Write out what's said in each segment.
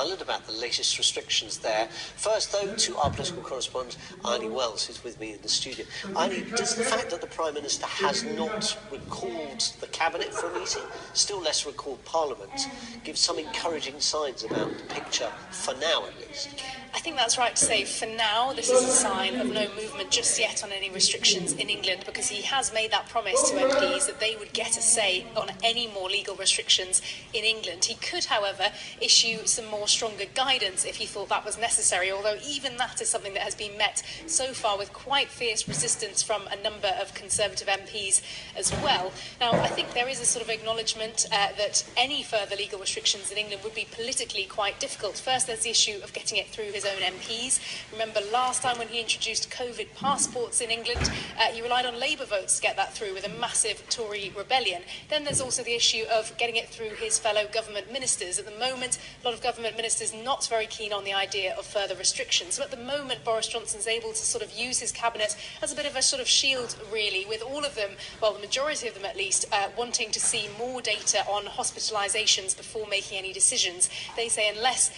Ireland about the latest restrictions there. First, though, to our political correspondent, Ione Wells, who's with me in the studio. Ione, does the fact that the Prime Minister has not recalled the Cabinet for a meeting, still less recalled Parliament, give some encouraging signs about the picture, for now at least? I think that's right to say for now this is a sign of no movement just yet on any restrictions in England, because he has made that promise to MPs that they would get a say on any more legal restrictions in England. He could, however, issue some more stronger guidance if he thought that was necessary, although even that is something that has been met so far with quite fierce resistance from a number of Conservative MPs as well. Now, I think there is a sort of acknowledgement that any further legal restrictions in England would be politically quite difficult. First, there's the issue of getting it through his own MPs. Remember last time when he introduced COVID passports in England, he relied on Labour votes to get that through with a massive Tory rebellion. Then there's also the issue of getting it through his fellow government ministers. At the moment, a lot of government ministers not very keen on the idea of further restrictions. So at the moment, Boris Johnson's able to sort of use his cabinet as a bit of a sort of shield, really, with all of them, well, the majority of them at least, wanting to see more data on hospitalisations before making any decisions. They say unless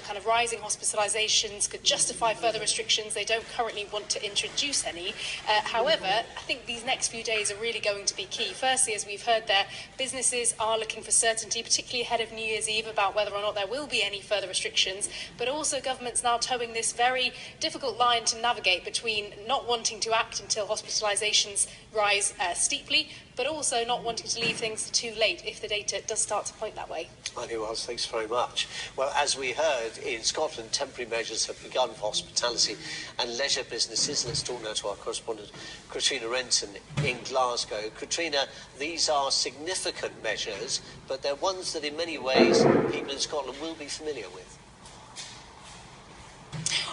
kind of rising hospitalisations could justify further restrictions, they don't currently want to introduce any. However, I think these next few days are really going to be key. Firstly, as we've heard there, businesses are looking for certainty, particularly ahead of New Year's Eve, about whether or not there will be any further restrictions. But also government's now towing this very difficult line to navigate between not wanting to act until hospitalisations rise steeply, but also not wanting to leave things too late if the data does start to point that way. Ione Wells, thanks very much. Well, as we heard, in Scotland, temporary measures have begun for hospitality and leisure businesses. Let's talk now to our correspondent, Catriona Renton, in Glasgow. Catriona, these are significant measures, but they're ones that in many ways people in Scotland will be familiar with.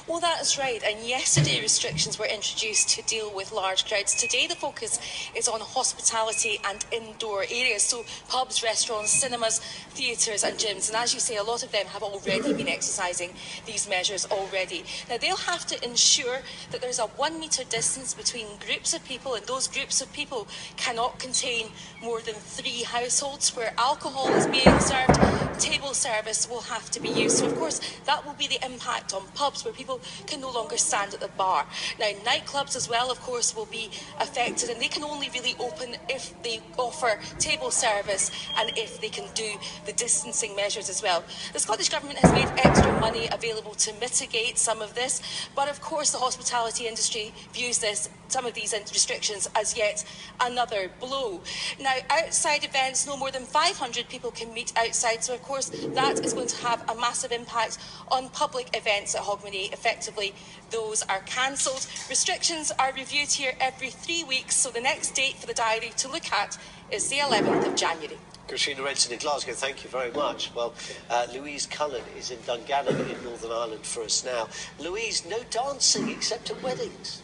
Well, that's right. And yesterday restrictions were introduced to deal with large crowds. Today the focus is on hospitality and indoor areas. So pubs, restaurants, cinemas, theatres and gyms. And as you say, a lot of them have already been exercising these measures already. Now they'll have to ensure that there's a 1 metre distance between groups of people, and those groups of people cannot contain more than 3 households. Where alcohol is being served, table service will have to be used. So of course that will be the impact on pubs, where people can no longer stand at the bar. Now, nightclubs as well, of course, will be affected, and they can only really open if they offer table service and if they can do the distancing measures as well. The Scottish Government has made extra money available to mitigate some of this, but of course the hospitality industry views some of these restrictions as yet another blow. Now, outside events, no more than 500 people can meet outside, so of course that is going to have a massive impact on public events at Hogmanay. Effectively, those are cancelled. Restrictions are reviewed here every 3 weeks, so the next date for the diary to look at is the 11th of January. Catriona Renton in Glasgow, thank you very much. Well, Louise Cullen is in Dungannon in Northern Ireland for us now. Louise, no dancing except at weddings.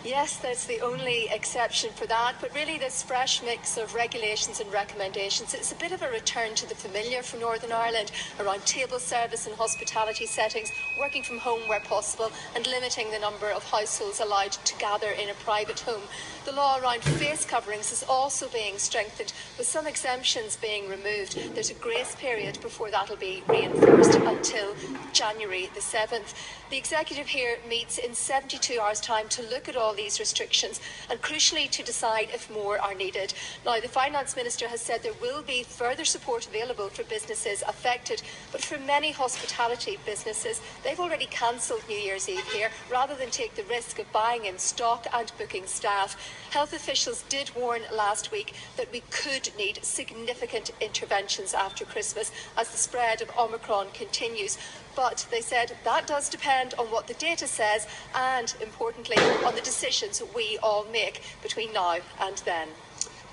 Yes, that's the only exception for that, but really this fresh mix of regulations and recommendations, it's a bit of a return to the familiar for Northern Ireland around table service and hospitality settings, working from home where possible and limiting the number of households allowed to gather in a private home. The law around face coverings is also being strengthened, with some exemptions being removed. There's a grace period before that'll be reinforced until January the 7th. The executive here meets in 72 hours' time to look at all these restrictions and crucially to decide if more are needed. Now, the Finance Minister has said there will be further support available for businesses affected, but for many hospitality businesses, they've already cancelled New Year's Eve here rather than take the risk of buying in stock and booking staff. Health officials did warn last week that we could need significant interventions after Christmas as the spread of Omicron continues. But they said that does depend on what the data says and, importantly, on the decisions we all make between now and then.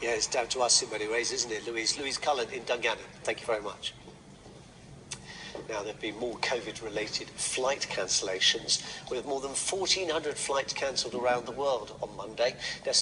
Yeah, it's down to us in many ways, isn't it, Louise? Louise Cullen in Dungannon, thank you very much. Now, there have been more COVID-related flight cancellations, with more than 1,400 flights cancelled around the world on Monday.